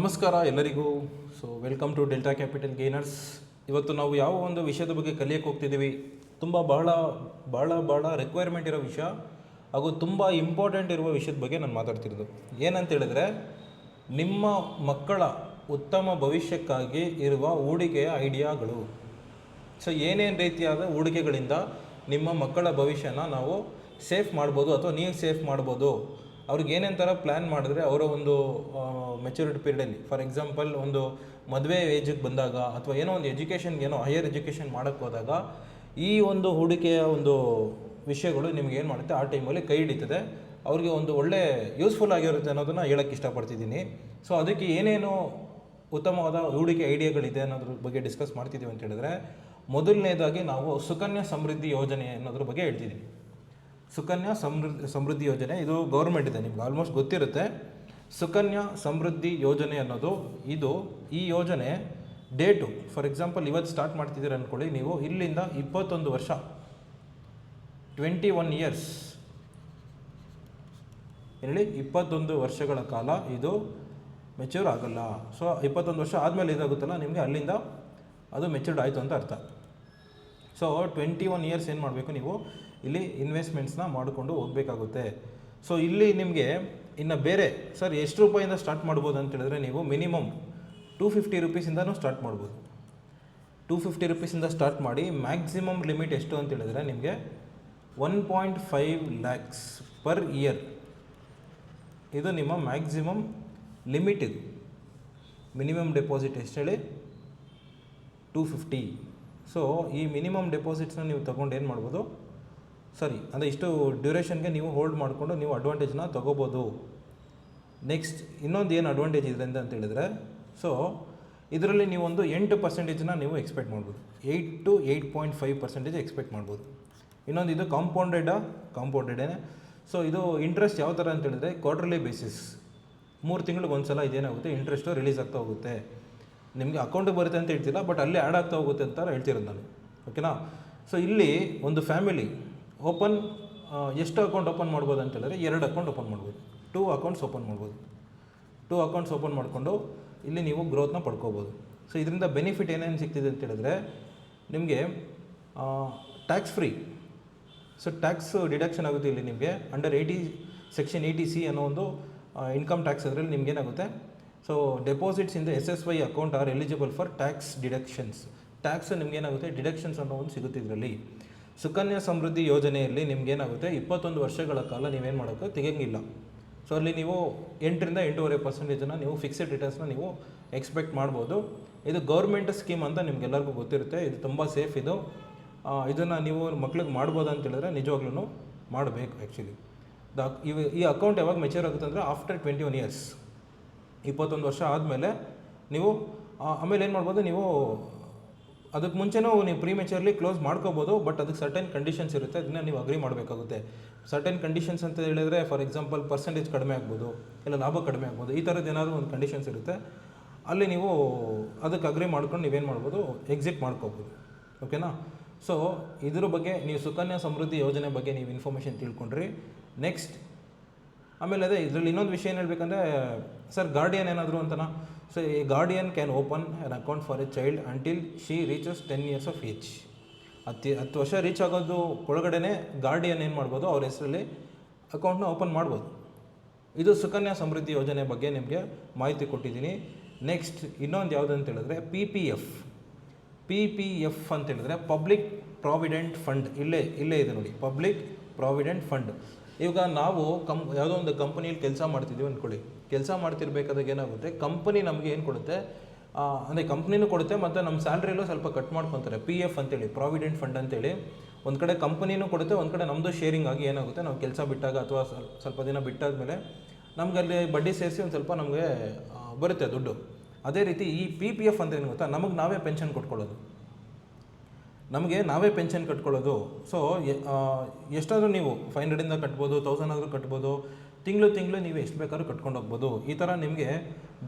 ನಮಸ್ಕಾರ ಎಲ್ಲರಿಗೂ. Welcome to Delta Capital Gainers. ಇವತ್ತು ನಾವು ಯಾವ ಒಂದು ವಿಷಯದ ಬಗ್ಗೆ ಕಲಿಯಕ್ಕೆ ಹೋಗ್ತಿದ್ದೀವಿ, ತುಂಬ ಭಾಳ ರಿಕ್ವೈರ್ಮೆಂಟ್ ಇರೋ ವಿಷಯ ಹಾಗೂ ತುಂಬ ಇಂಪಾರ್ಟೆಂಟ್ ಇರುವ ವಿಷಯದ ಬಗ್ಗೆ ನಾನು ಮಾತಾಡ್ತಿರೋದು. ಏನಂತ ಹೇಳಿದ್ರೆ, ನಿಮ್ಮ ಮಕ್ಕಳ ಉತ್ತಮ ಭವಿಷ್ಯಕ್ಕಾಗಿ ಇರುವ ಹೂಡಿಕೆಯ ಐಡಿಯಾಗಳು. ಏನೇನು ರೀತಿಯಾದ ಹೂಡಿಕೆಗಳಿಂದ ನಿಮ್ಮ ಮಕ್ಕಳ ಭವಿಷ್ಯನ ನಾವು ಸೇಫ್ ಮಾಡ್ಬೋದು ಅಥವಾ ನೀವು ಸೇಫ್ ಮಾಡ್ಬೋದು, ಅವ್ರಿಗೆ ಏನೇನು ಥರ ಪ್ಲ್ಯಾನ್ ಮಾಡಿದ್ರೆ ಅವರ ಒಂದು ಮೆಚುರಿಟಿ ಪೀರಿಯಡಲ್ಲಿ, ಫಾರ್ ಎಕ್ಸಾಂಪಲ್ ಒಂದು ಮದುವೆ ಏಜಿಗೆ ಬಂದಾಗ ಅಥವಾ ಏನೋ ಒಂದು ಎಜುಕೇಷನ್ಗೆ ಏನೋ ಹೈಯರ್ ಎಜುಕೇಷನ್ ಮಾಡೋಕ್ಕೆ ಹೋದಾಗ ಈ ಒಂದು ಹೂಡಿಕೆಯ ಒಂದು ವಿಷಯಗಳು ನಿಮ್ಗೆ ಏನು ಮಾಡುತ್ತೆ, ಆ ಟೈಮಲ್ಲಿ ಕೈ ಹಿಡಿತದೆ, ಅವ್ರಿಗೆ ಒಂದು ಒಳ್ಳೆ ಯೂಸ್ಫುಲ್ ಆಗಿರುತ್ತೆ ಅನ್ನೋದನ್ನು ಹೇಳೋಕ್ಕೆ ಇಷ್ಟಪಡ್ತಿದ್ದೀನಿ. ಅದಕ್ಕೆ ಏನೇನು ಉತ್ತಮವಾದ ಹೂಡಿಕೆ ಐಡಿಯಾಗಳಿದೆ ಅನ್ನೋದ್ರ ಬಗ್ಗೆ ಡಿಸ್ಕಸ್ ಮಾಡ್ತಿದ್ದೀವಿ ಅಂತ ಹೇಳಿದ್ರೆ, ಮೊದಲನೇದಾಗಿ ನಾವು ಸುಕನ್ಯಾ ಸಮೃದ್ಧಿ ಯೋಜನೆ ಅನ್ನೋದ್ರ ಬಗ್ಗೆ ಹೇಳ್ತಿದ್ದೀವಿ. ಸುಕನ್ಯಾ ಸಮೃದ್ಧಿ ಯೋಜನೆ ಇದು ಗೌರ್ಮೆಂಟ್ ಇದೆ, ನಿಮ್ಗೆ ಆಲ್ಮೋಸ್ಟ್ ಗೊತ್ತಿರುತ್ತೆ. ಸುಕನ್ಯಾ ಸಮೃದ್ಧಿ ಯೋಜನೆ ಅನ್ನೋದು ಈ ಯೋಜನೆ ಡೇಟು, ಫಾರ್ ಎಕ್ಸಾಂಪಲ್ ಇವತ್ತು ಸ್ಟಾರ್ಟ್ ಮಾಡ್ತಿದ್ದೀರ ಅಂದ್ಕೊಳ್ಳಿ, ನೀವು ಇಲ್ಲಿಂದ 21 ವರ್ಷ 21 ಇಯರ್ಸ್ ಹೇಳಿ 21 ವರ್ಷಗಳ ಕಾಲ ಇದು ಮೆಚ್ಯೂರ್ ಆಗಲ್ಲ. 21 ವರ್ಷ ಆದಮೇಲೆ ಇದಾಗುತ್ತಲ್ಲ ನಿಮಗೆ, ಅಲ್ಲಿಂದ ಅದು ಮೆಚ್ಯೂರ್ಡ್ ಆಯಿತು ಅಂತ ಅರ್ಥ. 21 ಇಯರ್ಸ್ ಏನು ಮಾಡಬೇಕು, ನೀವು ಇಲ್ಲಿ ಇನ್ವೆಸ್ಟ್ಮೆಂಟ್ಸ್ನ ಮಾಡಿಕೊಂಡು ಹೋಗಬೇಕಾಗುತ್ತೆ. ಇಲ್ಲಿ ನಿಮಗೆ ಇನ್ನು ಬೇರೆ ಎಷ್ಟು ರೂಪಾಯಿಂದ ಸ್ಟಾರ್ಟ್ ಮಾಡ್ಬೋದು ಅಂತ ಹೇಳಿದ್ರೆ, ನೀವು ಮಿನಿಮಮ್ 250 ರುಪೀಸಿಂದನೂ ಸ್ಟಾರ್ಟ್ ಮಾಡ್ಬೋದು. 250 ರುಪೀಸಿಂದ ಸ್ಟಾರ್ಟ್ ಮಾಡಿ ಮ್ಯಾಕ್ಸಿಮಮ್ ಲಿಮಿಟ್ ಎಷ್ಟು ಅಂತ ಹೇಳಿದ್ರೆ ನಿಮಗೆ 1.5 lakhs ಪರ್ ಇಯರ್. ಇದು ನಿಮ್ಮ ಮ್ಯಾಕ್ಸಿಮಮ್ ಲಿಮಿಟ್. ಇದು ಮಿನಿಮಮ್ ಡೆಪಾಸಿಟ್ ಎಷ್ಟು ಹೇಳಿ, 250. ಈ ಮಿನಿಮಮ್ ಡೆಪಾಸಿಟ್ಸ್ನ ನೀವು ತೊಗೊಂಡು ಏನು ಮಾಡ್ಬೋದು, ಅಂದರೆ ಇಷ್ಟು ಡ್ಯೂರೇಷನ್ಗೆ ನೀವು ಹೋಲ್ಡ್ ಮಾಡಿಕೊಂಡು ನೀವು ಅಡ್ವಾಂಟೇಜ್ನ ತೊಗೋಬೋದು. ನೆಕ್ಸ್ಟ್ ಇನ್ನೊಂದು ಏನು ಅಡ್ವಾಂಟೇಜ್ ಇದರಿಂದ ಅಂತ ಹೇಳಿದ್ರೆ, ಇದರಲ್ಲಿ ನೀವೊಂದು 8% ನೀವು ಎಕ್ಸ್ಪೆಕ್ಟ್ ಮಾಡ್ಬೋದು, 8 to 8.5% ಎಕ್ಸ್ಪೆಕ್ಟ್ ಮಾಡ್ಬೋದು. ಇನ್ನೊಂದು ಇದು ಕಾಂಪೌಂಡೆಡೇ. ಇದು ಇಂಟ್ರೆಸ್ಟ್ ಯಾವ ಥರ ಅಂತ ಹೇಳಿದ್ರೆ, ಕ್ವಾರ್ಟರ್ಲಿ ಬೇಸಿಸ್, 3 ತಿಂಗಳಿಗೆ ಒಂದು ಸಲ ಇದೇನಾಗುತ್ತೆ, ಇಂಟ್ರೆಸ್ಟು ರಿಲೀಸ್ ಆಗ್ತಾ ಹೋಗುತ್ತೆ. ನಿಮಗೆ ಅಕೌಂಟಿಗೆ ಬರುತ್ತೆ ಅಂತ ಹೇಳ್ತಿಲ್ಲ, ಬಟ್ ಅಲ್ಲಿ ಆ್ಯಡ್ ಆಗ್ತಾ ಹೋಗುತ್ತೆ ಅಂತ ಹೇಳ್ತಿರೋದು ನಾನು, ಓಕೆನಾ. ಇಲ್ಲಿ ಒಂದು ಫ್ಯಾಮಿಲಿ ಎಷ್ಟು ಅಕೌಂಟ್ ಓಪನ್ ಮಾಡ್ಬೋದು ಅಂತ ಹೇಳಿದ್ರೆ, 2 ಅಕೌಂಟ್ ಓಪನ್ ಮಾಡ್ಬೋದು, 2 ಅಕೌಂಟ್ಸ್ ಓಪನ್ ಮಾಡ್ಬೋದು. 2 ಅಕೌಂಟ್ಸ್ ಓಪನ್ ಮಾಡಿಕೊಂಡು ಇಲ್ಲಿ ನೀವು ಗ್ರೋತ್ನ ಪಡ್ಕೋಬೋದು. ಇದರಿಂದ ಬೆನಿಫಿಟ್ ಏನೇನು ಸಿಗ್ತಿದೆ ಅಂತ ಹೇಳಿದ್ರೆ, ನಿಮಗೆ ಟ್ಯಾಕ್ಸ್ ಫ್ರೀ, ಟ್ಯಾಕ್ಸ್ ಡಿಡಕ್ಷನ್ ಆಗುತ್ತೆ. ಇಲ್ಲಿ ನಿಮಗೆ ಅಂಡರ್ ಸೆಕ್ಷನ್ 80C ಅನ್ನೋ ಒಂದು ಇನ್ಕಮ್ ಟ್ಯಾಕ್ಸ್, ಅದರಲ್ಲಿ ನಿಮ್ಗೇನಾಗುತ್ತೆ, deposits in the SSY account are eligible for tax deductions. Tax ನಿಮ್ಗೇನಾಗುತ್ತೆ, ಡಿಡಕ್ಷನ್ಸ್ ಅನ್ನೋ ಒಂದು ಸಿಗುತ್ತೆ ಇದರಲ್ಲಿ. ಸುಕನ್ಯಾ ಸಮೃದ್ಧಿ ಯೋಜನೆಯಲ್ಲಿ ನಿಮ್ಗೇನಾಗುತ್ತೆ, 21 ವರ್ಷಗಳ ಕಾಲ ನೀವೇನು ಮಾಡೋಕ್ಕೆ ತೆಗೆಯಂಗಿಲ್ಲ. ಅಲ್ಲಿ ನೀವು 8ರಿಂದ 8.5% ನೀವು ಫಿಕ್ಸೆಡ್ ರಿಟರ್ನ್ಸ್ನ ನೀವು ಎಕ್ಸ್ಪೆಕ್ಟ್ ಮಾಡ್ಬೋದು. ಇದು ಗೌರ್ಮೆಂಟ್ ಸ್ಕೀಮ್ ಅಂತ ನಿಮ್ಗೆಲ್ಲರಿಗೂ ಗೊತ್ತಿರುತ್ತೆ. ಇದು ತುಂಬ ಸೇಫ್. ಇದನ್ನು ನೀವು ಮಕ್ಳಿಗೆ ಮಾಡ್ಬೋದು ಅಂತ ಹೇಳಿದ್ರೆ ನಿಜವಾಗ್ಲೂ ಮಾಡಬೇಕು. ಆ್ಯಕ್ಚುಲಿ ಈ ಅಕೌಂಟ್ ಯಾವಾಗ ಮೆಚ್ಯೂರ್ ಆಗುತ್ತೆ ಅಂದರೆ ಆಫ್ಟರ್ 21 ಇಯರ್ಸ್, 21 ವರ್ಷ ಆದಮೇಲೆ ನೀವು ಆಮೇಲೆ ಏನು ಮಾಡ್ಬೋದು, ನೀವು ಅದಕ್ಕೆ ಮುಂಚೆನೂ ನೀವು ಪ್ರೀಮೆಚೂರ್ಲಿ ಕ್ಲೋಸ್ ಮಾಡ್ಕೋಬೋದು. ಬಟ್ ಅದಕ್ಕೆ ಸರ್ಟೆನ್ ಕಂಡೀಷನ್ಸ್ ಇರುತ್ತೆ, ಅದನ್ನ ನೀವು ಅಗ್ರಿ ಮಾಡಬೇಕಾಗುತ್ತೆ. ಸರ್ಟೆನ್ ಕಂಡೀಷನ್ಸ್ ಅಂತ ಹೇಳಿದ್ರೆ, ಫಾರ್ ಎಕ್ಸಾಂಪಲ್ ಪರ್ಸೆಂಟೇಜ್ ಕಡಿಮೆ ಆಗ್ಬೋದು, ಇಲ್ಲ ಲಾಭ ಕಡಿಮೆ ಆಗ್ಬೋದು, ಈ ಥರದ್ದು ಏನಾದರೂ ಒಂದು ಕಂಡೀಷನ್ಸ್ ಇರುತ್ತೆ. ಅಲ್ಲಿ ನೀವು ಅದಕ್ಕೆ ಅಗ್ರಿ ಮಾಡ್ಕೊಂಡು ನೀವೇನು ಮಾಡ್ಬೋದು, ಎಕ್ಸಿಟ್ ಮಾಡ್ಕೋಬೋದು, ಓಕೆನಾ. ಇದ್ರ ಬಗ್ಗೆ ನೀವು ಸುಕನ್ಯಾ ಸಮೃದ್ಧಿ ಯೋಜನೆ ಬಗ್ಗೆ ನೀವು ಇನ್ಫಾರ್ಮೇಷನ್ ತಿಳ್ಕೊಂಡ್ರಿ. ನೆಕ್ಸ್ಟ್ ಆಮೇಲೆ ಇದರಲ್ಲಿ ಇನ್ನೊಂದು ವಿಷಯ ಏನು ಹೇಳಬೇಕಂದ್ರೆ, ಗಾರ್ಡಿಯನ್ ಏನಾದರೂ ಅಂತನಾ. ಈ guardian can open an account for A child until she reaches 10 years of age. 10 ವರ್ಷ ರೀಚ್ ಆಗೋದು ಒಳಗಡೆ ಗಾರ್ಡಿಯನ್ ಏನು ಮಾಡ್ಬೋದು, ಅವ್ರ ಹೆಸರಲ್ಲಿ ಅಕೌಂಟ್ನ ಓಪನ್ ಮಾಡ್ಬೋದು. ಇದು ಸುಕನ್ಯಾ ಸಮೃದ್ಧಿ ಯೋಜನೆ ಬಗ್ಗೆ ನಿಮಗೆ ಮಾಹಿತಿ ಕೊಟ್ಟಿದ್ದೀನಿ. ನೆಕ್ಸ್ಟ್ ಇನ್ನೊಂದು ಯಾವುದು ಅಂತ ಹೇಳಿದ್ರೆ, PPF ಅಂತ ಹೇಳಿದ್ರೆ ಪಬ್ಲಿಕ್ ಪ್ರಾವಿಡೆಂಟ್ ಫಂಡ್. ಇಲ್ಲೇ ಇದೆ ನೋಡಿ, ಪಬ್ಲಿಕ್ ಪ್ರಾವಿಡೆಂಟ್ ಫಂಡ್. ಇವಾಗ ನಾವು ಯಾವುದೋ ಒಂದು ಕಂಪನಿಯಲ್ಲಿ ಕೆಲಸ ಮಾಡ್ತಿದ್ದೀವಿ ಅಂದ್ಕೊಳ್ಳಿ. ಕೆಲಸ ಮಾಡ್ತಿರ್ಬೇಕಾದಾಗ ಏನಾಗುತ್ತೆ, ಕಂಪನಿ ನಮಗೆ ಏನು ಕೊಡುತ್ತೆ, ಅಂದರೆ ಕಂಪ್ನಿನೂ ಕೊಡುತ್ತೆ ಮತ್ತು ನಮ್ಮ ಸ್ಯಾಲ್ರಿಯಲ್ಲೂ ಸ್ವಲ್ಪ ಕಟ್ ಮಾಡ್ಕೊತಾರೆ. PF ಅಂತೇಳಿ, ಪ್ರಾವಿಡೆಂಟ್ ಫಂಡ್ ಅಂತೇಳಿ. ಒಂದು ಕಡೆ ಕಂಪನಿನೂ ಕೊಡುತ್ತೆ, ಒಂದು ಕಡೆ ನಮ್ಮದು ಶೇರಿಂಗ್ ಆಗಿ ಏನಾಗುತ್ತೆ, ನಾವು ಕೆಲಸ ಬಿಟ್ಟಾಗ ಅಥವಾ ಸ್ವಲ್ಪ ದಿನ ಬಿಟ್ಟಾದಮೇಲೆ ನಮ್ಗೆ ಅಲ್ಲಿ ಬಡ್ಡಿ ಸೇರಿಸಿ ಒಂದು ಸ್ವಲ್ಪ ನಮಗೆ ಬರುತ್ತೆ ದುಡ್ಡು. ಅದೇ ರೀತಿ ಈ PPF ಅಂತ ಏನು ಗೊತ್ತಾ, ನಮಗೆ ನಾವೇ ಪೆನ್ಷನ್ ಕಟ್ಕೊಳ್ಳೋದು. ಎಷ್ಟಾದರೂ ನೀವು 500ಇಂದ ಕಟ್ಬೋದು, 1000 ಆದರೂ ಕಟ್ಬೋದು, ತಿಂಗಳು ನೀವು ಎಷ್ಟು ಬೇಕಾದ್ರೂ ಕಟ್ಕೊಂಡು ಹೋಗ್ಬೋದು. ಈ ಥರ ನಿಮಗೆ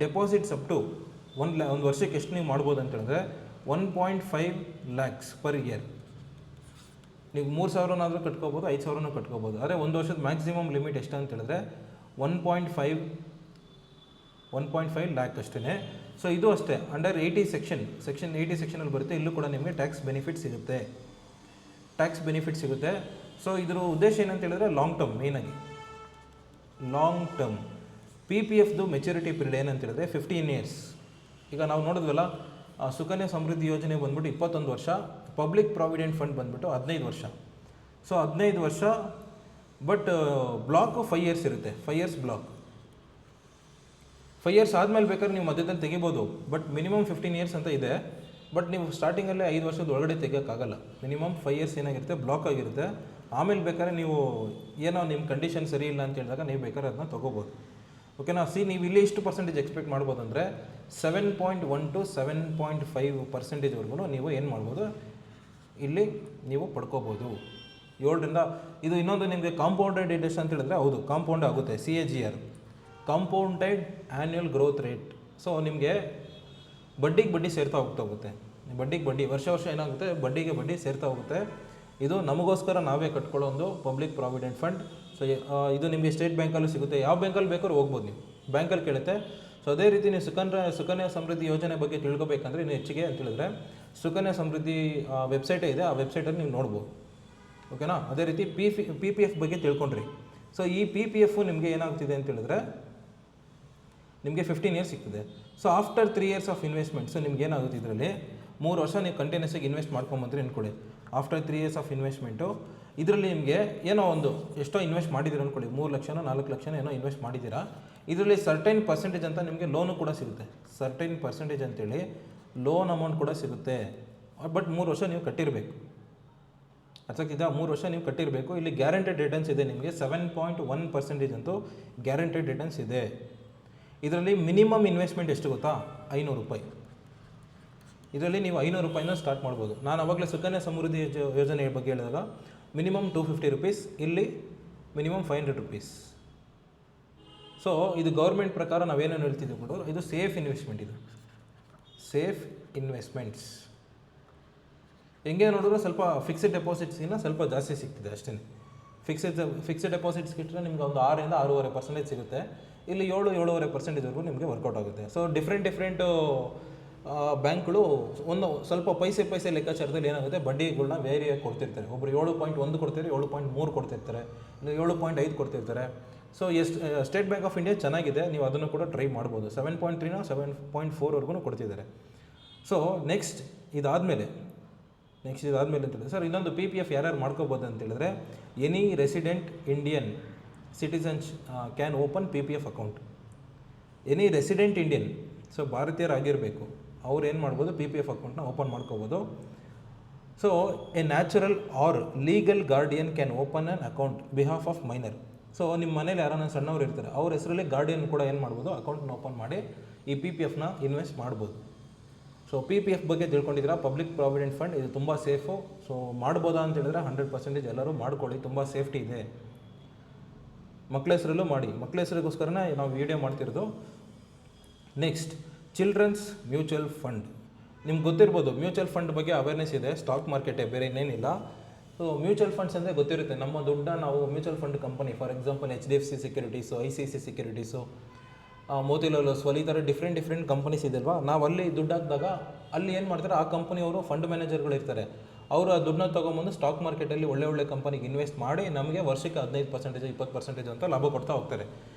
ಡೆಪಾಸಿಟ್ಸ್ ಅಪ್ ಟು ಒಂದು ವರ್ಷಕ್ಕೆ ಎಷ್ಟು ನೀವು ಮಾಡ್ಬೋದು ಅಂತ ಹೇಳಿದ್ರೆ 1.5 lakhs ಪರ್ ಇಯರ್. ನೀವು 3,000ನಾದರೂ ಕಟ್ಕೋಬೋದು, 5,000ನೂ ಕಟ್ಕೋಬೋದು. ಆದರೆ ಒಂದು ವರ್ಷದ ಮ್ಯಾಕ್ಸಿಮಮ್ ಲಿಮಿಟ್ ಎಷ್ಟು ಅಂತ ಹೇಳಿದ್ರೆ 1.5 1.5 ಲ್ಯಾಕ್ ಅಷ್ಟೇ. ಸೊ ಇದು ಅಷ್ಟೇ ಅಂಡರ್ 80 ಸೆಕ್ಷನ್ 80 ಸೆಕ್ಷನಲ್ಲಿ ಬರುತ್ತೆ. ಇಲ್ಲೂ ಕೂಡ ನಿಮಗೆ ಟ್ಯಾಕ್ಸ್ ಬೆನಿಫಿಟ್ ಸಿಗುತ್ತೆ. ಸೊ ಇದ್ರ ಉದ್ದೇಶ ಏನಂತ ಹೇಳಿದ್ರೆ ಲಾಂಗ್ ಟರ್ಮ್, ಮೇಯ್ನಾಗಿ ಲಾಂಗ್ ಟರ್ಮ್. PPFದು ಮೆಚುರಿಟಿ ಪೀರಿಯಡ್ ಏನಂತ ಹೇಳಿದ್ರೆ 15 ಇಯರ್ಸ್. ಈಗ ನಾವು ನೋಡಿದ್ವಲ್ಲ, ಸುಕನ್ಯಾ ಸಮೃದ್ಧಿ ಯೋಜನೆ ಬಂದ್ಬಿಟ್ಟು 21 ವರ್ಷ, ಪಬ್ಲಿಕ್ ಪ್ರಾವಿಡೆಂಟ್ ಫಂಡ್ ಬಂದ್ಬಿಟ್ಟು 15 ವರ್ಷ. ಸೊ 15 ವರ್ಷ, ಬಟ್ ಬ್ಲಾಕು 5 ಇಯರ್ಸ್ ಇರುತ್ತೆ. 5 ಇಯರ್ಸ್ ಬ್ಲಾಕ್. 5 ಇಯರ್ಸ್ ಆದಮೇಲೆ ಬೇಕಾದ್ರೆ ನೀವು ಮಧ್ಯದಲ್ಲಿ ತೆಗಿಬೋದು, ಬಟ್ ಮಿನಿಮಮ್ 15 ಇಯರ್ಸ್ ಅಂತ ಇದೆ. ಬಟ್ ನೀವು ಸ್ಟಾರ್ಟಿಂಗಲ್ಲೇ 5 ವರ್ಷದ ಒಳಗಡೆ ತೆಗಿಯೋಕ್ಕಾಗಲ್ಲ. ಮಿನಿಮಮ್ 5 ಇಯರ್ಸ್ ಏನಾಗಿರುತ್ತೆ, ಬ್ಲಾಕ್ ಆಗಿರುತ್ತೆ. ಆಮೇಲೆ ಬೇಕಾದ್ರೆ ನೀವು ಏನೋ ನಿಮ್ಮ ಕಂಡೀಷನ್ ಸರಿ ಇಲ್ಲ ಅಂತ ಹೇಳಿದಾಗ ನೀವು ಬೇಕಾದ್ರೆ ಅದನ್ನ ತೊಗೋಬೋದು. ಓಕೆನಾ. ನೀವು ಇಲ್ಲಿ ಎಷ್ಟು ಪರ್ಸೆಂಟೇಜ್ ಎಕ್ಸ್ಪೆಕ್ಟ್ ಮಾಡ್ಬೋದು ಅಂದರೆ 7.1 to 7.5% ನೀವು ಏನು ಮಾಡ್ಬೋದು, ಇಲ್ಲಿ ನೀವು ಪಡ್ಕೋಬೋದು. 7ರಿಂದ ಇದು ಇನ್ನೊಂದು ನಿಮಗೆ ಕಾಂಪೌಂಡೆಡ್ ಇಂಟ್ರೆಸ್ಟ್ ಅಂತ ಹೇಳಿದ್ರೆ, ಹೌದು ಕಾಂಪೌಂಡ್ ಆಗುತ್ತೆ. CAGR, compounded annual growth rate. So ನಿಮಗೆ ಬಡ್ಡಿ ಸೇರ್ತಾ ಹೋಗುತ್ತೆ. ಬಡ್ಡಿ ವರ್ಷ ಏನಾಗುತ್ತೆ, ಬಡ್ಡಿ ಸೇರ್ತಾ ಹೋಗುತ್ತೆ. ಇದು ನಮಗೋಸ್ಕರ ನಾವೇ ಕಟ್ಕೊಳ್ಳೋ ಒಂದು ಪಬ್ಲಿಕ್ ಪ್ರಾವಿಡೆಂಟ್ ಫಂಡ್. ಸೊ ಇದು ನಿಮಗೆ ಸ್ಟೇಟ್ ಬ್ಯಾಂಕಲ್ಲೂ ಸಿಗುತ್ತೆ, ಯಾವ ಬ್ಯಾಂಕಲ್ಲಿ ಬೇಕಾದ್ರೂ ಹೋಗ್ಬೋದು, ನೀವು ಬ್ಯಾಂಕಲ್ಲಿ ಕೇಳುತ್ತೆ. ಸೊ ಅದೇ ರೀತಿ ನೀವು ಸುಕನ್ಯಾ ಸಮೃದ್ಧಿ ಯೋಜನೆ ಬಗ್ಗೆ ತಿಳ್ಕೊಬೇಕಂದ್ರೆ ನೀವು ಹೆಚ್ಚಿಗೆ ಅಂತ ಹೇಳಿದ್ರೆ ಸುಕನ್ಯಾ ಸಮೃದ್ಧಿ ವೆಬ್ಸೈಟೇ ಇದೆ, ಆ ವೆಬ್ಸೈಟಲ್ಲಿ ನೀವು ನೋಡ್ಬೋದು. ಓಕೆನಾ. ಅದೇ ರೀತಿ PPF ಬಗ್ಗೆ ತಿಳ್ಕೊಂಡ್ರಿ. ಸೊ ಈ PPF ನಿಮಗೆ ಏನಾಗ್ತಿದೆ ಅಂತ ಹೇಳಿದ್ರೆ ನಿಮಗೆ 15 ಇಯರ್ಸ್ ಸಿಗ್ತದೆ. So after 3 years of investment, so ನಿಮ್ಗೆ ಏನಾಗುತ್ತೆ, ಇದರಲ್ಲಿ 3 ವರ್ಷ ನೀವು ಕಂಟಿನ್ಯೂಸ್ ಆಗಿ ಇನ್ವೆಸ್ಟ್ ಮಾಡ್ಕೊಂಬಂದ್ರಿ ಅಂದ್ಕೊಳ್ಳಿ. ಆಫ್ಟರ್ 3 ಇಯರ್ಸ್ ಆಫ್ ಇನ್ವೆಸ್ಟ್ಮೆಂಟು ಇದರಲ್ಲಿ ನಿಮಗೆ ಏನೋ ಒಂದು ಎಷ್ಟೋ ಇನ್ವೆಸ್ಟ್ ಮಾಡಿದ್ದೀರ ಅಂದ್ಕೊಳ್ಳಿ, 3 ಲಕ್ಷನೋ 4 ಲಕ್ಷನೋ ಏನೋ ಇನ್ವೆಸ್ಟ್ ಮಾಡಿದ್ದೀರಾ. ಇದರಲ್ಲಿ ಸರ್ಟೈನ್ ಪರ್ಸೆಂಟೇಜ್ ಅಂತ ನಿಮಗೆ ಲೋನು ಕೂಡ ಸಿಗುತ್ತೆ. ಸರ್ಟೈನ್ ಪರ್ಸೆಂಟೇಜ್ ಅಂತೇಳಿ ಲೋನ್ ಅಮೌಂಟ್ ಕೂಡ ಸಿಗುತ್ತೆ. ಬಟ್ 3 ವರ್ಷ ನೀವು ಕಟ್ಟಿರಬೇಕು. ಅರ್ಥಕ್ಕಿದೆ, 3 ವರ್ಷ ನೀವು ಕಟ್ಟಿರಬೇಕು. ಇಲ್ಲಿ ಗ್ಯಾರಂಟೆಡ್ ರಿಟರ್ನ್ಸ್ ಇದೆ ನಿಮಗೆ 7.1% ಅಂತೂ ಗ್ಯಾರಂಟೆಡ್ ರಿಟರ್ನ್ಸ್ ಇದೆ. ಇದರಲ್ಲಿ ಮಿನಿಮಮ್ ಇನ್ವೆಸ್ಟ್ಮೆಂಟ್ ಎಷ್ಟು ಗೊತ್ತಾ, 500 ರೂಪಾಯಿ. ಇದರಲ್ಲಿ ನೀವು 500 ರೂಪಾಯಿನ ಸ್ಟಾರ್ಟ್ ಮಾಡ್ಬೋದು. ನಾನು ಅವಾಗಲೇ ಸುಕನ್ಯಾ ಸಮೃದ್ಧಿ ಯೋಜನೆ ಬಗ್ಗೆ ಹೇಳಿದಾಗ ಮಿನಿಮಮ್ 250 ರೂಪೀಸ್, ಇಲ್ಲಿ ಮಿನಿಮಮ್ 500 ರೂಪೀಸ್. ಸೊ ಇದು ಗೌರ್ಮೆಂಟ್ ಪ್ರಕಾರ ನಾವೇನೇನು ಹೇಳ್ತಿದ್ದೀವಿ ಕೂಡ, ಇದು ಸೇಫ್ ಇನ್ವೆಸ್ಟ್ಮೆಂಟ್. ಇದು ಸೇಫ್ ಇನ್ವೆಸ್ಟ್ಮೆಂಟ್ಸ್. ಹೆಂಗೆ ನೋಡಿದ್ರೆ ಸ್ವಲ್ಪ ಫಿಕ್ಸ್ಡ್ ಡೆಪಾಸಿಟ್ಸ್ಗಿಂತ ಸ್ವಲ್ಪ ಜಾಸ್ತಿ ಸಿಗ್ತಿದೆ ಅಷ್ಟೇ. ಫಿಕ್ಸ್ಡ್ ಡೆಪಾಸಿಟ್ಸ್ ಇಟ್ಟರೆ ನಿಮ್ಗೆ ಒಂದು 6ರಿಂದ 6.5% ಸಿಗುತ್ತೆ. ಇಲ್ಲಿ 7-7.5% ನಿಮಗೆ ವರ್ಕೌಟ್ ಆಗುತ್ತೆ. ಸೊ ಡಿಫ್ರೆಂಟ್ ಬ್ಯಾಂಕ್ಗಳು ಒಂದು ಸ್ವಲ್ಪ ಪೈಸೆ ಲೆಕ್ಕಾಚಾರದಲ್ಲಿ ಏನಾಗುತ್ತೆ, ಬಡ್ಡಿಗಳನ್ನ ವೇರಿಯಾಗಿ ಕೊಡ್ತಿರ್ತಾರೆ. ಒಬ್ಬರು 7.1 ಕೊಡ್ತಿರ್ತಾರೆ, 7.3 ಕೊಡ್ತಿರ್ತಾರೆ, ಇಲ್ಲ 7.5 ಕೊಡ್ತಿರ್ತಾರೆ. So state bank of India ಚೆನ್ನಾಗಿದೆ, ನೀವು ಅದನ್ನು ಕೂಡ ಟ್ರೈ ಮಾಡ್ಬೋದು. 7.3 7.4 ಕೊಡ್ತಿದ್ದಾರೆ. ಸೊ ನೆಕ್ಸ್ಟ್ ಇದಾದಮೇಲೆ ಅಂತೇಳಿದ್ರೆ ಸರ್ ಇನ್ನೊಂದು PPF ಯಾರ್ಯಾರು ಮಾಡ್ಕೋಬೋದು ಅಂತೇಳಿದ್ರೆ, any resident Indian citizens can open PPF account. Any resident Indian, so ಭಾರತೀಯರಾಗಿರಬೇಕು, ಅವ್ರು ಏನು ಮಾಡ್ಬೋದು, PPF ಅಕೌಂಟ್ನ ಓಪನ್ ಮಾಡ್ಕೋಬೋದು. So a natural or legal guardian can open an account behalf of minor. So ನಿಮ್ಮ ಮನೇಲಿ ಯಾರನ್ನ ಸಣ್ಣವ್ರು ಇರ್ತಾರೆ, ಅವ್ರ ಹೆಸರಲ್ಲಿ ಗಾರ್ಡಿಯನ್ ಕೂಡ ಏನು ಮಾಡ್ಬೋದು, ಅಕೌಂಟ್ನ ಓಪನ್ ಮಾಡಿ ಈ PPFನ ಇನ್ವೆಸ್ಟ್ ಮಾಡ್ಬೋದು. ಸೊ PPF ಬಗ್ಗೆ ತಿಳ್ಕೊಂಡಿದ್ದೀರಾ, ಪಬ್ಲಿಕ್ ಪ್ರಾವಿಡೆಂಟ್ ಫಂಡ್. ಇದು ತುಂಬ ಸೇಫು. ಸೊ ಮಾಡ್ಬೋದಾ ಅಂತ ಹೇಳಿದ್ರೆ 100% ಎಲ್ಲರೂ ಮಾಡ್ಕೊಳ್ಳಿ, ತುಂಬ ಸೇಫ್ಟಿ ಇದೆ. ಮಕ್ಕಳ ಹೆಸರಲ್ಲೂ ಮಾಡಿ, ಮಕ್ಕಳ ಹೆಸರಿಗೋಸ್ಕರನೇ ನಾವು ವೀಡಿಯೋ ಮಾಡ್ತಿರೋದು. Next children's mutual fund. ನಿಮ್ಗೆ ಗೊತ್ತಿರ್ಬೋದು, ಮ್ಯೂಚುವಲ್ ಫಂಡ್ ಬಗ್ಗೆ ಅವೇರ್ನೆಸ್ ಇದೆ, ಸ್ಟಾಕ್ ಮಾರ್ಕೆಟೇ, ಬೇರೆ ಇನ್ನೇನಿಲ್ಲ. ಸೊ ಮ್ಯೂಚುವಲ್ ಫಂಡ್ಸ್ ಅಂದರೆ ಗೊತ್ತಿರುತ್ತೆ, ನಮ್ಮ ದುಡ್ಡನ್ನ ನಾವು mutual fund company, for example HDFC securities, ICICI securities, Motilal Oswal, ಈ ಥರ ಡಿಫ್ರೆಂಟ್ ಕಂಪನೀಸ್ ಇದೆಯಲ್ವಾ. ನಾವು ಅಲ್ಲಿ ದುಡ್ಡು ಹಾಕಿದಾಗ ಅಲ್ಲಿ ಏನು ಮಾಡ್ತಾರೆ, ಆ ಕಂಪನಿಯವರು ಫಂಡ್ ಮ್ಯಾನೇಜರ್ಗಳು ಇರ್ತಾರೆ, ಅವರು ಆ ದುಡ್ಡನ್ನ ತೊಗೊಂಬಂದು ಸ್ಟಾಕ್ ಮಾರ್ಕೆಟಲ್ಲಿ ಒಳ್ಳೆ ಕಂಪನಿಗೆ ಇನ್ವೆಸ್ಟ್ ಮಾಡಿ ನಮಗೆ ವರ್ಷಕ್ಕೆ 15% 20% ಅಂತ ಲಾಭ ಕೊಡ್ತಾ ಹೋಗ್ತಾರೆ.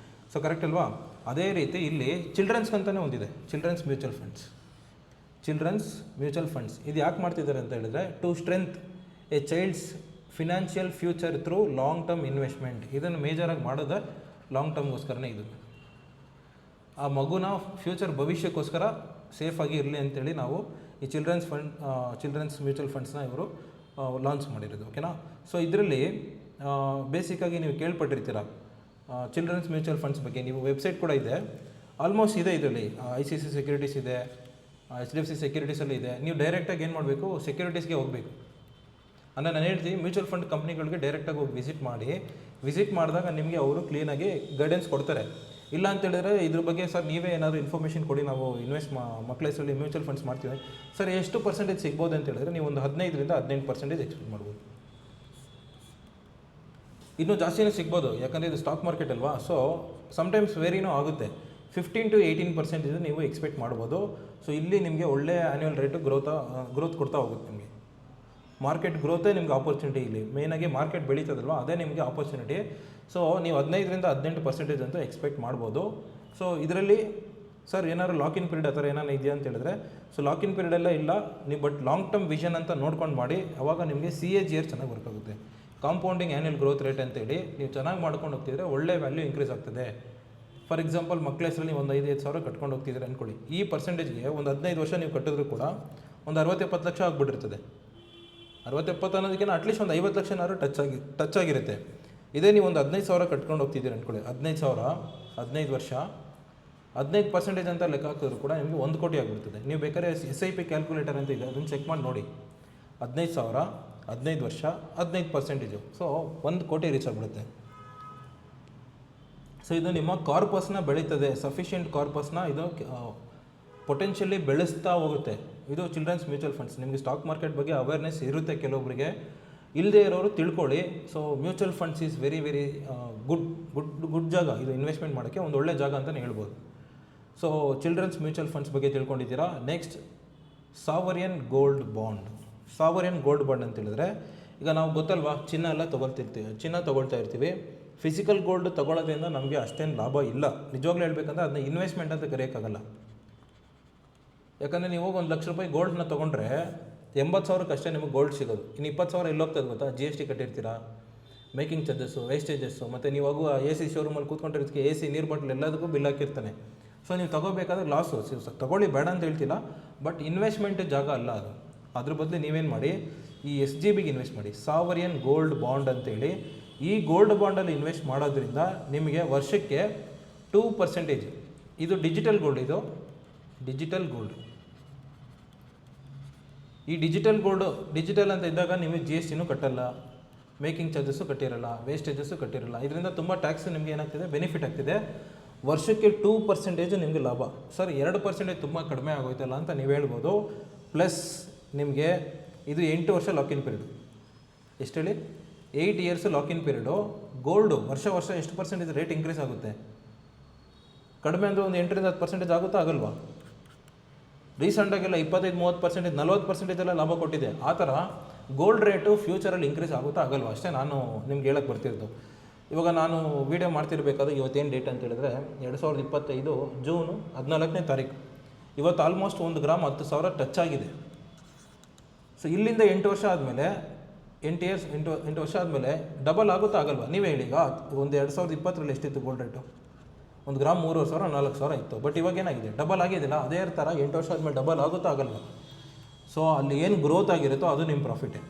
ಸೊ ಕರೆಕ್ಟ್ ಅಲ್ವಾ. ಅದೇ ರೀತಿ ಇಲ್ಲಿ ಚಿಲ್ಡ್ರನ್ಸ್ ಅಂತಲೇ ಒಂದಿದೆ, ಚಿಲ್ಡ್ರನ್ಸ್ ಮ್ಯೂಚುವಲ್ ಫಂಡ್ಸ್. ಇದು ಯಾಕೆ ಮಾಡ್ತಿದ್ದಾರೆ ಅಂತ ಹೇಳಿದ್ರೆ, to strength a child's financial future through long term investment. ಇದನ್ನು ಮೇಜರಾಗಿ ಮಾಡೋದು ಲಾಂಗ್ ಟರ್ಮ್ಗೋಸ್ಕರನೇ. ಇದು ಆ ಮಗುನ ಫ್ಯೂಚರ್ ಭವಿಷ್ಯಕ್ಕೋಸ್ಕರ ಸೇಫಾಗಿ ಇರಲಿ ಅಂತೇಳಿ ನಾವು ಈ ಚಿಲ್ಡ್ರನ್ಸ್ ಮ್ಯೂಚುವಲ್ ಫಂಡ್ಸ್ನ ಇವರು ಲಾಂಚ್ ಮಾಡಿರೋದು. ಓಕೆನಾ. ಸೊ ಇದರಲ್ಲಿ ಬೇಸಿಕ್ಕಾಗಿ ನೀವು ಕೇಳ್ಪಟ್ಟಿರ್ತೀರ ಚಿಲ್ಡ್ರನ್ಸ್ ಮ್ಯೂಚುವಲ್ ಫಂಡ್ಸ್ ಬಗ್ಗೆ. ನೀವು ವೆಬ್ಸೈಟ್ ಕೂಡ ಇದೆ, ಆಲ್ಮೋಸ್ಟ್ ಇದೆ. ಇದರಲ್ಲಿ ICICI ಸೆಕ್ಯೂರಿಟೀಸ್ ಇದೆ, HDFC ಸೆಕ್ಯೂರಿಟೀಸಲ್ಲಿ ಇದೆ. ನೀವು ಡೈರೆಕ್ಟಾಗಿ ಏನು ಮಾಡಬೇಕು, ಸೆಕ್ಯೂರಿಟೀಸ್ಗೆ ಹೋಗಬೇಕು. ಅಂದರೆ ನಾನು ಹೇಳ್ತೀನಿ, ಮ್ಯೂಚುವಲ್ ಫಂಡ್ ಕಂಪ್ನಿಗಳಿಗೆ ಡೈರೆಕ್ಟಾಗಿ ಹೋಗಿ ವಿಸಿಟ್ ಮಾಡಿದಾಗ ನಿಮಗೆ ಅವರು ಕ್ಲೀನಾಗಿ ಗೈಡೆನ್ಸ್ ಕೊಡ್ತಾರೆ. ಇಲ್ಲ ಅಂತ ಹೇಳಿದ್ರೆ ಇದ್ರ ಬಗ್ಗೆ ಸರ್ ನೀವೇ ಏನಾದರೂ ಇನ್ಫಾರ್ಮೇಷನ್ ಕೊಡಿ, ನಾವು ಮಕ್ಕಳ ಹೆಸರಲ್ಲಿ ಮ್ಯೂಚುವಲ್ ಫಂಡ್ಸ್ ಮಾಡ್ತೀವಿ ಸರ್, ಎಷ್ಟು ಪರ್ಸೆಂಟೇಜ್ ಸಿಗ್ಬೋದು ಅಂತ ಹೇಳಿದ್ರೆ ನೀವು ಒಂದು 15ರಿಂದ 18% ಎಕ್ಸ್ಪೆಕ್ಟ್ ಮಾಡ್ಬೋದು. ಇನ್ನೂ ಜಾಸ್ತಿನೇ ಸಿಗ್ಬೋದು, ಯಾಕಂದರೆ ಇದು ಸ್ಟಾಕ್ ಮಾರ್ಕೆಟ್ ಅಲ್ವಾ. ಸೊ ಸಮ್ಟೈಮ್ಸ್ ವೇರಿನೂ ಆಗುತ್ತೆ. 15-18% ನೀವು ಎಕ್ಸ್ಪೆಕ್ಟ್ ಮಾಡ್ಬೋದು. ಸೊ ಇಲ್ಲಿ ನಿಮಗೆ ಒಳ್ಳೆ ಆ್ಯನ್ಯುವಲ್ ರೇಟು ಗ್ರೋತ್ ಕೊಡ್ತಾ ಹೋಗುತ್ತೆ ನಿಮಗೆ. ಮಾರ್ಕೆಟ್ ಗ್ರೋತೇ ನಿಮ್ಗೆ ಆಪರ್ಚುನಿಟಿ. ಇಲ್ಲಿ ಮೇಯ್ನಾಗಿ ಮಾರ್ಕೆಟ್ ಬೆಳೀತದಲ್ವ, ಅದೇ ನಿಮಗೆ ಆಪರ್ಚುನಿಟಿ. ಸೊ ನೀವು 15-18% ಅಂತ ಎಕ್ಸ್ಪೆಕ್ಟ್ ಮಾಡ್ಬೋದು. ಸೊ ಇದರಲ್ಲಿ ಸರ್ ಏನಾದ್ರು ಲಾಕಿನ್ ಪೀರಿಯಡ್ ಆ ಥರ ಏನಾರು ಇದೆಯಾ ಅಂತ ಹೇಳಿದ್ರೆ, ಸೊ ಲಾಕಿನ್ ಪೀರಿಯಡ್ ಎಲ್ಲ ಇಲ್ಲ ನೀವು, ಬಟ್ ಲಾಂಗ್ ಟರ್ಮ್ ವಿಷನ್ ಅಂತ ನೋಡ್ಕೊಂಡು ಮಾಡಿ. ಅವಾಗ ನಿಮಗೆ CAGR ಚೆನ್ನಾಗಿ ವರ್ಕ್ ಆಗುತ್ತೆ. ಕಾಂಪೌಂಡಿಂಗ್ ಆ್ಯನ್ಯುವಲ್ ಗ್ರೋತ್ ರೇಟ್ ಅಂತೇಳಿ ನೀವು ಚೆನ್ನಾಗಿ ಮಾಡ್ಕೊಂಡು ಹೋಗ್ತಿದ್ರೆ ಒಳ್ಳೆ ವ್ಯಾಲ್ಯೂ ಇನ್ಕ್ರೀಸ್ ಆಗ್ತದೆ. ಫಾರ್ ಎಕ್ಸಾಂಪಲ್ ಮಕ್ಕಳ ಹೆಸರಲ್ಲಿ ಒಂದು 5-5 ಸಾವಿರ ಕಟ್ಕೊಂಡು ಹೋಗ್ತಿದ್ರೆ ಅಂದ್ಕೊಳ್ಳಿ, ಈ ಪರ್ಸೆಂಟೇಜ್ಗೆ ಒಂದು 15 ವರ್ಷ ನೀವು ಕಟ್ಟಿದ್ರು ಕೂಡ ಒಂದು 60-70 ಲಕ್ಷ ಆಗಿಬಿಟ್ಟಿರ್ತದೆ. 60-70 ಅನ್ನೋದಕ್ಕಿಂತ ಅಟ್ಲೀಸ್ಟ್ ಒಂದು 50 ಲಕ್ಷನಾದ್ರು ಟಚ್ ಆಗಿರುತ್ತೆ. ಇದೇ ನೀವು ಒಂದು 15 ಸಾವಿರ ಕಟ್ಕೊಂಡು ಹೋಗ್ತಿದ್ದೀರಿ ಅಂದ್ಕೊಳ್ಳಿ, 15 ಸಾವಿರ 15 ವರ್ಷ 15% ಅಂತ ಲೆಕ್ಕ ಹಾಕಿದ್ರು ಕೂಡ ನಿಮಗೆ 1 ಕೋಟಿ ಆಗಿಬಿಡ್ತದೆ. ನೀವು ಬೇಕಾದ್ರೆ SIP ಕ್ಯಾಲ್ಕುಲೇಟರ್ ಅಂತ ಇದೆ, ಅದನ್ನು ಚೆಕ್ ಮಾಡಿ ನೋಡಿ. 15 ಸಾವಿರ 15 ವರ್ಷ 15%, ಸೊ 1 ಕೋಟಿ ರೀಚ್ ಆಗಿಬಿಡುತ್ತೆ. ಸೊ ಇದು ನಿಮ್ಮ ಕಾರ್ಪಸ್ನ ಬೆಳೀತದೆ, ಸಫಿಷಿಯೆಂಟ್ ಕಾರ್ಪಸ್ನ ಇದು ಪೊಟೆನ್ಷಿಯಲಿ ಬೆಳೆಸ್ತಾ ಹೋಗುತ್ತೆ. ಇದು ಚಿಲ್ಡ್ರನ್ಸ್ ಮ್ಯೂಚುವಲ್ ಫಂಡ್ಸ್. ನಿಮಗೆ ಸ್ಟಾಕ್ ಮಾರ್ಕೆಟ್ ಬಗ್ಗೆ ಅವೇರ್ನೆಸ್ ಇರುತ್ತೆ ಕೆಲವೊಬ್ಬರಿಗೆ, ಇಲ್ಲದೆ ಇರೋರು ತಿಳ್ಕೊಳ್ಳಿ. So mutual funds is very very good ಜಾಗ, ಇದು ಇನ್ವೆಸ್ಟ್ಮೆಂಟ್ ಮಾಡೋಕ್ಕೆ ಒಂದು ಒಳ್ಳೆ ಜಾಗ ಅಂತಲೇ ಹೇಳ್ಬೋದು. ಸೊ ಚಿಲ್ಡ್ರನ್ಸ್ ಮ್ಯೂಚುವಲ್ ಫಂಡ್ಸ್ ಬಗ್ಗೆ ತಿಳ್ಕೊಂಡಿದ್ದೀರಾ. Next sovereign gold bond. Sovereign gold bond ಅಂತ ಹೇಳಿದ್ರೆ, ಈಗ ನಾವು ಗೊತ್ತಲ್ವಾ ಚಿನ್ನ ಎಲ್ಲ ತೊಗೊಳ್ತಾ ಇರ್ತೀವಿ. ಫಿಸಿಕಲ್ ಗೋಲ್ಡ್ ತೊಗೊಳ್ಳೋದ್ರಿಂದ ನಮಗೆ ಅಷ್ಟೇನು ಲಾಭ ಇಲ್ಲ. ನಿಜವಾಗ್ಲೂ ಹೇಳ್ಬೇಕಂದ್ರೆ ಅದನ್ನ ಇನ್ವೆಸ್ಟ್ಮೆಂಟ್ ಅಂತ ಕರೆಯೋಕ್ಕಾಗಲ್ಲ. ಯಾಕಂದರೆ ನೀವು ಒಂದು ಲಕ್ಷ ರೂಪಾಯಿ ಗೋಲ್ಡ್ನ ತೊಗೊಂಡ್ರೆ 80,000ಕ್ಕೆ ಅಷ್ಟೇ ನಿಮಗೆ ಗೋಲ್ಡ್ ಸಿಗೋದು. ಇನ್ನು 20,000 ಎಲ್ಲೋಗ್ತದೆ ಗೊತ್ತಾ? GST ಕಟ್ಟಿರ್ತೀರಾ, ಮೇಕಿಂಗ್ ಚಾರ್ಜಸ್ಸು, ವೇಸ್ಟೇಜಸ್ಸು, ಮತ್ತು ನೀವು ಆಗುವ AC ಶೋರೂಮಲ್ಲಿ ಕೂತ್ಕೊಂಡಿರೋದಕ್ಕೆ AC ನೀರು ಬಾಟ್ಲ್ ಎಲ್ಲದಕ್ಕೂ ಬಿಲ್ ಹಾಕಿರ್ತಾನೆ. ಸೊ ನೀವು ತೊಗೋಬೇಕಾದ್ರೆ ಲಾಸು. ತೊಗೊಳ್ಳಿ ಬೇಡ ಅಂತ ಹೇಳ್ತಿಲ್ಲ, ಬಟ್ ಇನ್ವೆಸ್ಟ್ಮೆಂಟ್ ಜಾಗ ಅಲ್ಲ ಅದು. ಅದ್ರ ಬದಲು ನೀವೇನು ಮಾಡಿ, ಈ SGBಗೆ ಇನ್ವೆಸ್ಟ್ ಮಾಡಿ, ಸಾವರಿಯನ್ ಗೋಲ್ಡ್ ಬಾಂಡ್ ಅಂತೇಳಿ. ಈ ಗೋಲ್ಡ್ ಬಾಂಡಲ್ಲಿ ಇನ್ವೆಸ್ಟ್ ಮಾಡೋದ್ರಿಂದ ನಿಮಗೆ ವರ್ಷಕ್ಕೆ 2%. ಇದು ಡಿಜಿಟಲ್ ಗೋಲ್ಡ್, ಇದು ಡಿಜಿಟಲ್ ಗೋಲ್ಡ್. ಈ ಡಿಜಿಟಲ್ ಅಂತ ಇದ್ದಾಗ ನಿಮಗೆ GSTನೂ ಕಟ್ಟಲ್ಲ, ಮೇಕಿಂಗ್ ಚಾರ್ಜಸ್ಸು ಕಟ್ಟಿರಲ್ಲ, ವೇಸ್ಟೇಜಸ್ಸು ಕಟ್ಟಿರಲ್ಲ. ಇದರಿಂದ ತುಂಬ ಟ್ಯಾಕ್ಸ್ ನಿಮಗೆ ಏನಾಗ್ತಿದೆ, ಬೆನಿಫಿಟ್ ಆಗ್ತಿದೆ. ವರ್ಷಕ್ಕೆ 2% ನಿಮಗೆ ಲಾಭ. ಸರ್ 2% ತುಂಬ ಕಡಿಮೆ ಆಗೋಯ್ತಲ್ಲ ಅಂತ ನೀವು ಹೇಳ್ಬೋದು. ಪ್ಲಸ್ ನಿಮಗೆ ಇದು 8 ವರ್ಷ ಲಾಕಿನ್ ಪೀರಿಯಡು. ಎಷ್ಟು ಹೇಳಿ? 8 ಇಯರ್ಸ್ ಲಾಕಿನ್ ಪೀರಿಯಡು. ಗೋಲ್ಡು ವರ್ಷ ಎಷ್ಟು ಪರ್ಸೆಂಟೇಜ್ ರೇಟ್ ಇನ್ಕ್ರೀಸ್ ಆಗುತ್ತೆ? ಕಡಿಮೆ ಅಂದರೆ ಒಂದು 8-10% ಆಗುತ್ತಾ, ಆಗಲ್ವಾ? ರೀಸೆಂಟಾಗೆಲ್ಲ 25-30%, 40% ಎಲ್ಲ ಲಾಭ ಕೊಟ್ಟಿದೆ. ಆ ಥರ ಗೋಲ್ಡ್ ರೇಟು ಫ್ಯೂಚರಲ್ಲಿ ಇನ್ಕ್ರೀಸ್ ಆಗುತ್ತಾ, ಆಗಲ್ವಾ? ಅಷ್ಟೇ ನಾನು ನಿಮ್ಗೆ ಹೇಳಕ್ಕೆ ಬರ್ತಿರೋದು. ಇವಾಗ ನಾನು ವೀಡಿಯೋ ಮಾಡ್ತಿರ್ಬೇಕಾದ್ರೆ ಇವತ್ತೇನು ಡೇಟ್ ಅಂತ ಹೇಳಿದ್ರೆ 2025 ಜೂನ್ 14ನೇ ತಾರೀಕು. ಇವತ್ತು ಆಲ್ಮೋಸ್ಟ್ 1 ಗ್ರಾಮ್ 10,000 ಟಚ್ ಆಗಿದೆ. ಸೊ ಇಲ್ಲಿಂದ 8 ವರ್ಷ ಆದಮೇಲೆ 8 ವರ್ಷ ಆದಮೇಲೆ ಡಬಲ್ ಆಗುತ್ತಾ, ಆಗಲ್ವಾ? ನೀವೇ ಹೇಳಿ. ಈಗ ಒಂದು 2020ರಲ್ಲಿ ಎಷ್ಟಿತ್ತು ಗೋಲ್ಡ್ ರೇಟು? 1 ಗ್ರಾಮ್ 3,000 4,000 ಇತ್ತು. ಬಟ್ ಇವಾಗ ಏನಾಗಿದೆ, ಡಬಲ್ ಆಗಿದೆಯಲ್ಲ. ಅದೇ ಥರ 8 ವರ್ಷ ಆದಮೇಲೆ ಡಬಲ್ ಆಗುತ್ತಾ, ಆಗಲ್ವಾ? ಸೊ ಅಲ್ಲಿ ಏನು ಗ್ರೋತ್ ಆಗಿರುತ್ತೋ ಅದು ನಿಮ್ಮ ಪ್ರಾಫಿಟೇ.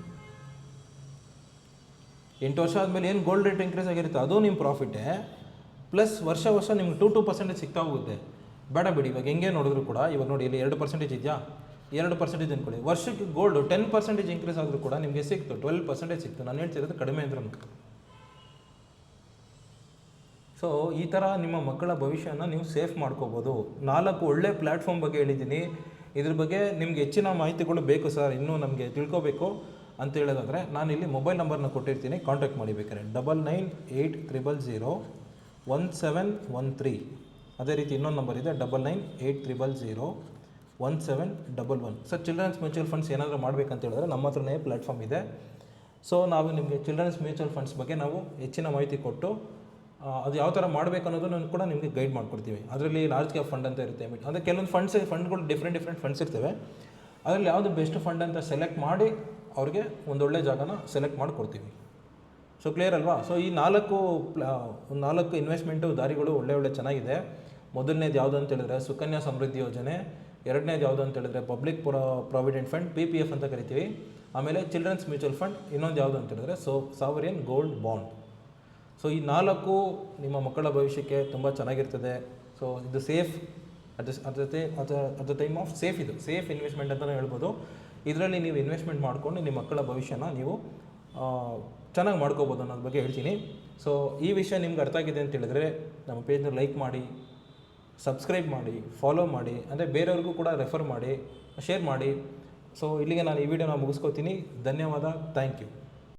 8 ವರ್ಷ ಆದಮೇಲೆ ಏನು ಗೋಲ್ಡ್ ರೇಟ್ ಇನ್ಕ್ರೀಸ್ ಆಗಿರುತ್ತೆ ಅದು ನಿಮ್ಮ ಪ್ರಾಫಿಟೇ. ಪ್ಲಸ್ ವರ್ಷ ನಿಮ್ಗೆ 2% ಸಿಗ್ತಾ ಹೋಗುತ್ತೆ. ಬೇಡ ಬಿಡಿ, ಇವಾಗ ಹೆಂಗೆ ನೋಡಿದ್ರು ಕೂಡ, ಇವಾಗ ನೋಡಿ ಇಲ್ಲಿ 2% ಇದೆಯಾ, 2% ಅಂದ್ಕೊಳ್ಳಿ. ವರ್ಷಕ್ಕೆ ಗೋಲ್ಡು 10% ಇನ್ಕ್ರೀಸ್ ಆದರೂ ಕೂಡ ನಿಮಗೆ ಸಿಕ್ತು, 12% ಸಿಕ್ತು. ನಾನು ಹೇಳ್ತಿರೋದು ಕಡಿಮೆ ಅಂದ್ರೂ. ಸೊ ಈ ಥರ ನಿಮ್ಮ ಮಕ್ಕಳ ಭವಿಷ್ಯನ ನೀವು ಸೇಫ್ ಮಾಡ್ಕೋಬೋದು. 4 ಒಳ್ಳೆ ಪ್ಲ್ಯಾಟ್ಫಾರ್ಮ್ ಬಗ್ಗೆ ಹೇಳಿದ್ದೀನಿ. ಇದ್ರ ಬಗ್ಗೆ ನಿಮ್ಗೆ ಹೆಚ್ಚಿನ ಮಾಹಿತಿಗಳು ಬೇಕು ಸರ್, ಇನ್ನೂ ನಮಗೆ ತಿಳ್ಕೊಬೇಕು ಅಂತ ಹೇಳೋದಾದರೆ ನಾನು ಇಲ್ಲಿ ಮೊಬೈಲ್ ನಂಬರ್ನ ಕೊಟ್ಟಿರ್ತೀನಿ, ಕಾಂಟ್ಯಾಕ್ಟ್ ಮಾಡಿ ಬೇಕಾದ್ರೆ. 9980001713. ಅದೇ ರೀತಿ ಇನ್ನೊಂದು ನಂಬರ್ ಇದೆ 9980001711. ಸರ್ ಚಿಲ್ಡ್ರನ್ಸ್ ಮ್ಯೂಚುವಲ್ ಫಂಡ್ಸ್ ಏನಾದರೂ ಮಾಡಬೇಕಂತ ಹೇಳಿದ್ರೆ ನಮ್ಮ ಹತ್ರನೇ ಪ್ಲ್ಯಾಟ್ಫಾರ್ಮ್ ಇದೆ. ಸೊ ನಾವು ನಿಮಗೆ ಚಿಲ್ಡ್ರನ್ಸ್ ಮ್ಯೂಚುವಲ್ ಫಂಡ್ಸ್ ಬಗ್ಗೆ ನಾವು ಹೆಚ್ಚಿನ ಮಾಹಿತಿ ಕೊಟ್ಟು ಅದು ಯಾವ ಥರ ಮಾಡಬೇಕು ಅನ್ನೋದನ್ನು ಕೂಡ ನಿಮಗೆ ಗೈಡ್ ಮಾಡ್ಕೊಡ್ತೀವಿ. ಅದರಲ್ಲಿ ಲಾರ್ಜ್ ಕ್ಯಾಪ್ ಫಂಡ್ ಅಂತ ಇರುತ್ತೆ, ಅಂದರೆ ಕೆಲವೊಂದು ಫಂಡ್ಗಳು ಡಿಫ್ರೆಂಟ್ ಫಂಡ್ಸ್ ಇರ್ತವೆ. ಅದರಲ್ಲಿ ಯಾವುದು ಬೆಸ್ಟ್ ಫಂಡ್ ಅಂತ ಸೆಲೆಕ್ಟ್ ಮಾಡಿ ಅವ್ರಿಗೆ ಒಂದೊಳ್ಳೆ ಜಾಗನ ಸೆಲೆಕ್ಟ್ ಮಾಡಿಕೊಡ್ತೀವಿ. ಸೊ ಕ್ಲಿಯರ್ ಅಲ್ವಾ? ಸೊ ಈ 4 ಇನ್ವೆಸ್ಟ್ಮೆಂಟು ದಾರಿಗಳು ಒಳ್ಳೆ ಚೆನ್ನಾಗಿದೆ. ಮೊದಲನೇದು ಯಾವುದು ಅಂತ ಹೇಳಿದ್ರೆ ಸುಕನ್ಯಾ ಸಮೃದ್ಧಿ ಯೋಜನೆ, ಎರಡನೇದು ಯಾವುದು ಅಂತ ಹೇಳಿದ್ರೆ ಪಬ್ಲಿಕ್ ಪ್ರಾವಿಡೆಂಟ್ ಫಂಡ್, PPF ಅಂತ ಕರಿತೀವಿ. ಆಮೇಲೆ ಚಿಲ್ಡ್ರನ್ಸ್ ಮ್ಯೂಚುವಲ್ ಫಂಡ್, ಇನ್ನೊಂದು ಯಾವುದು ಅಂತ ಹೇಳಿದ್ರೆ ಸಾವರಿಯನ್ ಗೋಲ್ಡ್ ಬಾಂಡ್. ಸೊ ಈ 4 ನಿಮ್ಮ ಮಕ್ಕಳ ಭವಿಷ್ಯಕ್ಕೆ ತುಂಬ ಚೆನ್ನಾಗಿರ್ತದೆ. ಸೊ ಇದು safe at the time of safe, ಇದು ಸೇಫ್ ಇನ್ವೆಸ್ಟ್ಮೆಂಟ್ ಅಂತಲೇ ಹೇಳ್ಬೋದು. ಇದರಲ್ಲಿ ನೀವು ಇನ್ವೆಸ್ಟ್ಮೆಂಟ್ ಮಾಡಿಕೊಂಡು ನಿಮ್ಮ ಮಕ್ಕಳ ಭವಿಷ್ಯನ ನೀವು ಚೆನ್ನಾಗಿ ಮಾಡ್ಕೋಬೋದು ಅನ್ನೋದ್ರ ಬಗ್ಗೆ ಹೇಳ್ತೀನಿ. ಸೊ ಈ ವಿಷಯ ನಿಮ್ಗೆ ಅರ್ಥ ಆಗಿದೆ ಅಂತ ಹೇಳಿದ್ರೆ ನಮ್ಮ ಪೇಜ್ನ ಲೈಕ್ ಮಾಡಿ, ಸಬ್ಸ್ಕ್ರೈಬ್ ಮಾಡಿ, ಫಾಲೋ ಮಾಡಿ, ಅಂದರೆ ಬೇರೆಯವ್ರಿಗೂ ಕೂಡ ರೆಫರ್ ಮಾಡಿ, ಶೇರ್ ಮಾಡಿ. ಸೊ ಇಲ್ಲಿಗೆ ನಾನು ಈ ವಿಡಿಯೋನ ಮುಗಿಸ್ಕೋತೀನಿ. ಧನ್ಯವಾದ. Thank you.